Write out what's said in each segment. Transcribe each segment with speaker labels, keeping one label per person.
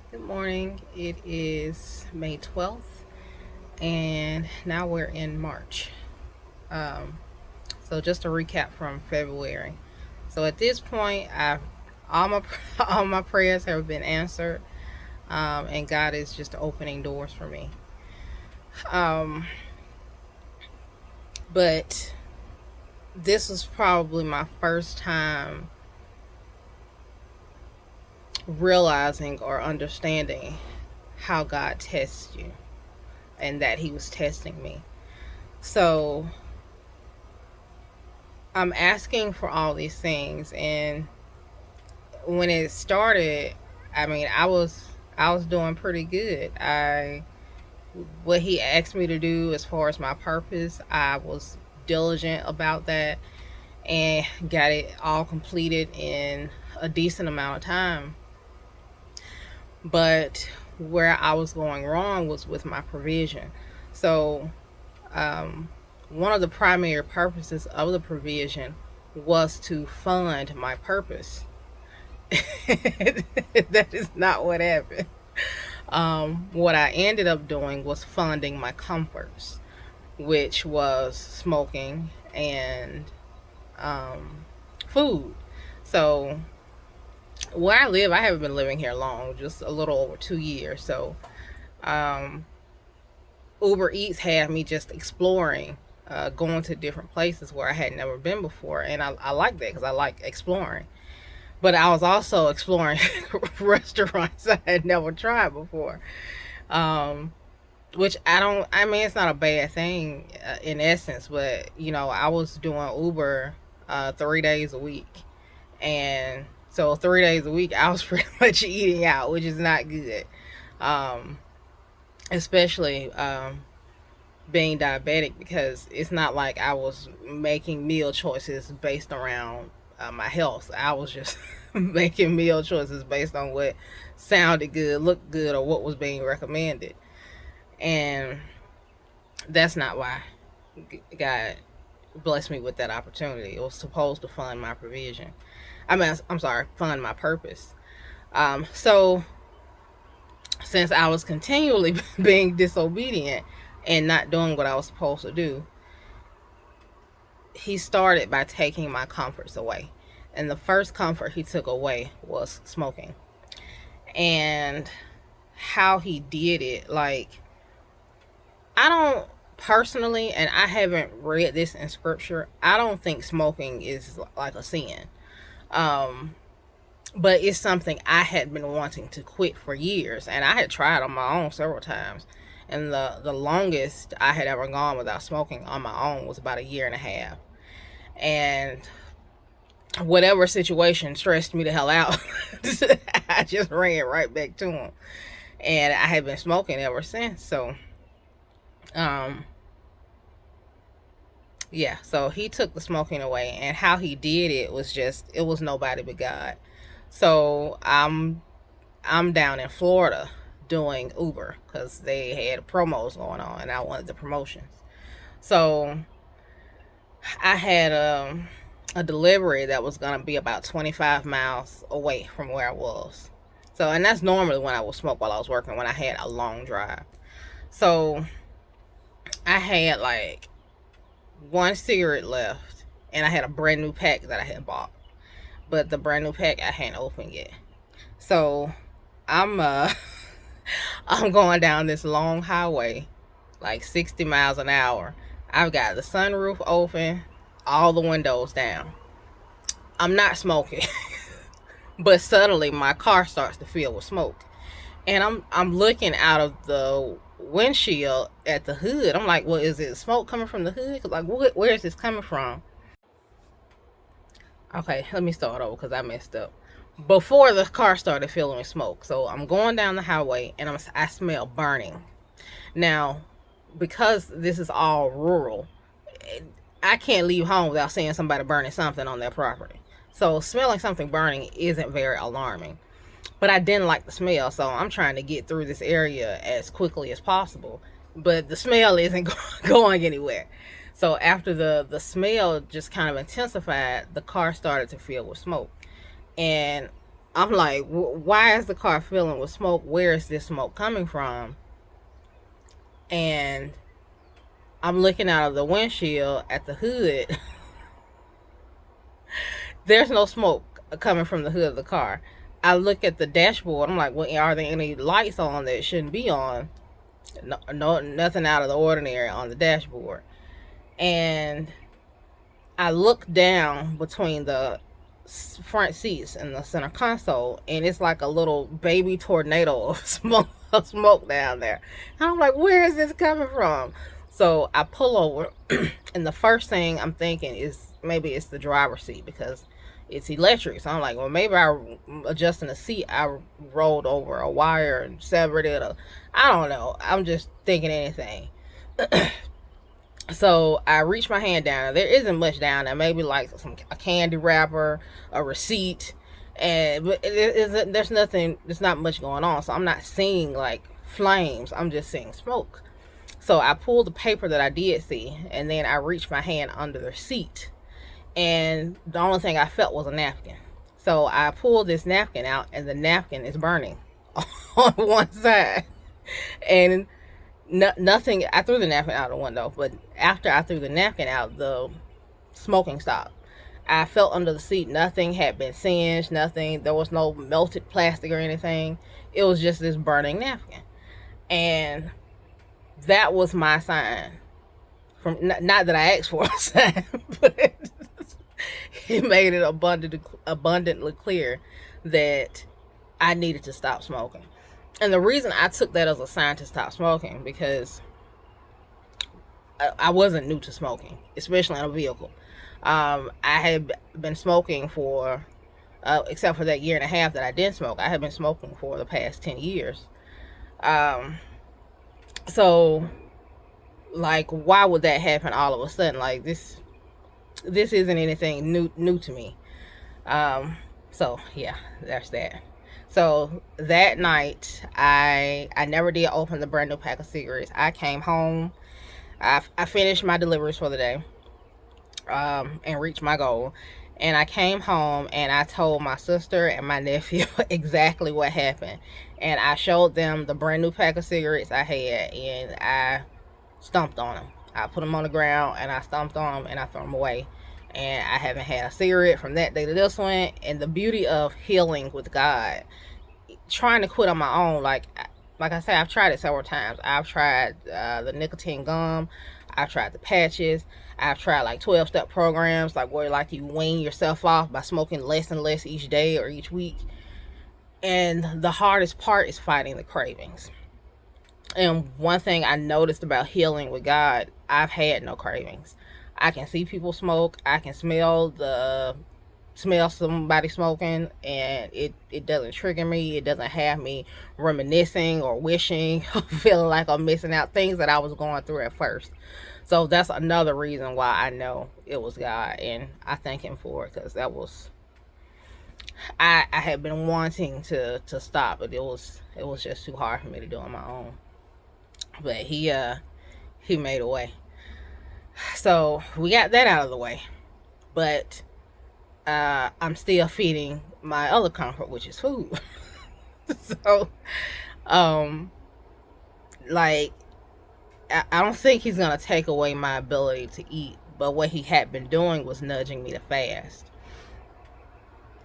Speaker 1: Good morning. It is May 12th, and now we're in March. Um, so just a recap from February. So at this point, I've all my all my prayers have been answered, and God is just opening doors for me. Um, but this was probably my first time realizing or understanding how God tests you, and that He was testing me. So I'm asking for all these things, and when it started, I was doing pretty good. I What he asked me to do as far as my purpose, I was diligent about that and got it all completed in a decent amount of time. But where I was going wrong was with my provision. So, um, one of the primary purposes of the provision was to fund my purpose. That is not what happened. What I ended up doing was funding my comforts, which was smoking and um, food. So, where I live, I haven't been living here long, just a little over 2 years. So, um, Uber Eats had me just exploring, going to different places where I had never been before. And I like that because I like exploring. But I was also exploring restaurants I had never tried before. Um, which I mean, it's not a bad thing in essence, but I was doing Uber 3 days a week. And so 3 days a week, I was pretty much eating out, which is not good. Um, Especially being diabetic, because it's not like I was making meal choices based around my health. I was just making meal choices based on what sounded good, looked good, or what was being recommended. And that's not why God blessed me with that opportunity. It was supposed to fund my provision. I'm sorry, fund my purpose. So since I was continually being disobedient and not doing what I was supposed to do, he started by taking my comforts away. And the first comfort he took away was smoking. And how he did it, like, I don't personally, and I haven't read this in scripture, I don't think smoking is like a sin. Um, but it's something I had been wanting to quit for years, and I had tried on my own several times. And the longest I had ever gone without smoking on my own was about a year and a half. And whatever situation stressed me the hell out, I just ran right back to him. And I had been smoking ever since. So, um, yeah, so he took the smoking away, and how he did it was just, it was nobody but God. So I'm down in Florida doing Uber because they had promos going on, and I wanted the promotions. So I had a delivery that was gonna be about 25 miles away from where I was. So, and that's normally when I would smoke while I was working, when I had a long drive. So I had like one cigarette left, and I had a brand new pack that I had bought, but the brand new pack I hadn't opened yet. So I'm I'm going down this long highway, like 60 miles an hour. I've got the sunroof open, all the windows down. I'm not smoking, but suddenly my car starts to fill with smoke, and I'm looking out of the windshield at the hood. I'm like, well, is it smoke coming from the hood? 'Cause, like, where is this coming from? Okay, let me start over because I messed up. Before the car started filling with smoke, so I'm going down the highway, and I smell burning. Now, because this is all rural, I can't leave home without seeing somebody burning something on their property. So smelling something burning isn't very alarming. But I didn't like the smell, so I'm trying to get through this area as quickly as possible. But the smell isn't going anywhere. So after the smell just kind of intensified, the car started to fill with smoke. And I'm like, why is the car filling with smoke? Where is this smoke coming from? And I'm looking out of the windshield at the hood. There's no smoke coming from the hood of the car. I look at the dashboard. I'm like, well, are there any lights on that shouldn't be on? No, no, nothing out of the ordinary on the dashboard. And I look down between the front seats and the center console, and it's like a little baby tornado of smoke down there. And I'm like, where is this coming from? So I pull over, and the first thing I'm thinking is maybe it's the driver's seat because it's electric. So I'm like, well, maybe I adjusting the seat, I rolled over a wire and severed it. Or, I don't know. I'm just thinking anything. So I reach my hand down. There isn't much down there. Maybe like a candy wrapper, a receipt, but there's nothing. There's not much going on. So I'm not seeing like flames. I'm just seeing smoke. So I pulled the paper that I did see, and then I reached my hand under the seat, and the only thing I felt was a napkin. So I pulled this napkin out, and the napkin is burning on one side, and nothing. I threw the napkin out the window, but after I threw the napkin out, the smoking stopped. I felt under the seat. Nothing had been singed. Nothing. There was no melted plastic or anything. It was just this burning napkin, and that was my sign. From not that I asked for a sign, but it made it abundantly clear that I needed to stop smoking. And the reason I took that as a sign to stop smoking, because I wasn't new to smoking, especially in a vehicle. I had been smoking for, except for that year and a half that I didn't smoke, I had been smoking for the past 10 years. So, like, why would that happen all of a sudden? Like, this isn't anything new to me. So yeah, there's that. So that night, I never did open the brand new pack of cigarettes. I came home. I finished my deliveries for the day, and reached my goal. And I came home and I told my sister and my nephew exactly what happened. And I showed them the brand new pack of cigarettes I had, and I stomped on them. I put them on the ground and I stomped on them and I threw them away. And I haven't had a cigarette from that day to this one. And the beauty of healing with God, trying to quit on my own, like I said, I've tried it several times. I've tried the nicotine gum. I've tried the patches. I've tried like 12-step programs, like where like you wean yourself off by smoking less and less each day or each week. And the hardest part is fighting the cravings. And one thing I noticed about healing with God, I've had no cravings. I can see people smoke. I can smell somebody smoking, and it doesn't trigger me. It doesn't have me reminiscing or wishing or feeling like I'm missing out things that I was going through at first. So that's another reason why I know it was God, and I thank him for it, because that was, I had been wanting to stop, but it was just too hard for me to do on my own. But he made a way. So we got that out of the way. But I'm still feeding my other comfort, which is food. So, like, I don't think he's gonna take away my ability to eat, but what he had been doing was nudging me to fast.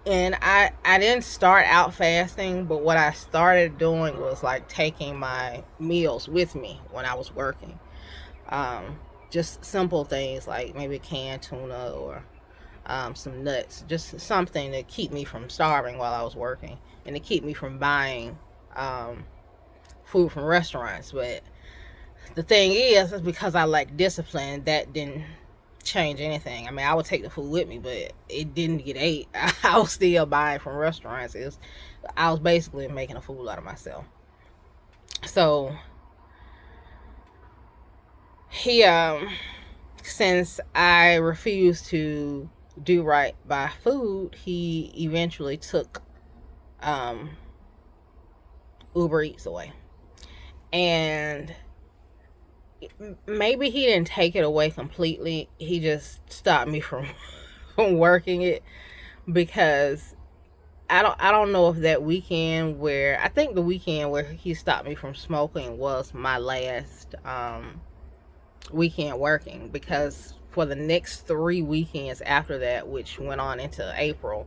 Speaker 1: And I didn't start out fasting, but what I started doing was like taking my meals with me when I was working. Just simple things like maybe canned tuna or some nuts, just something to keep me from starving while I was working and to keep me from buying food from restaurants. But the thing is because I like discipline, that didn't change anything. I mean, I would take the food with me, but it didn't get ate. I was still buying from restaurants. I was basically making a fool out of myself. So he, since I refused to do right by food, he eventually took Uber Eats away. And maybe he didn't take it away completely. He just stopped me from working it, because I don't know if that weekend where I think the weekend where he stopped me from smoking was my last weekend working, because for the next 3 weekends after that, which went on into April,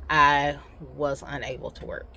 Speaker 1: I was unable to work.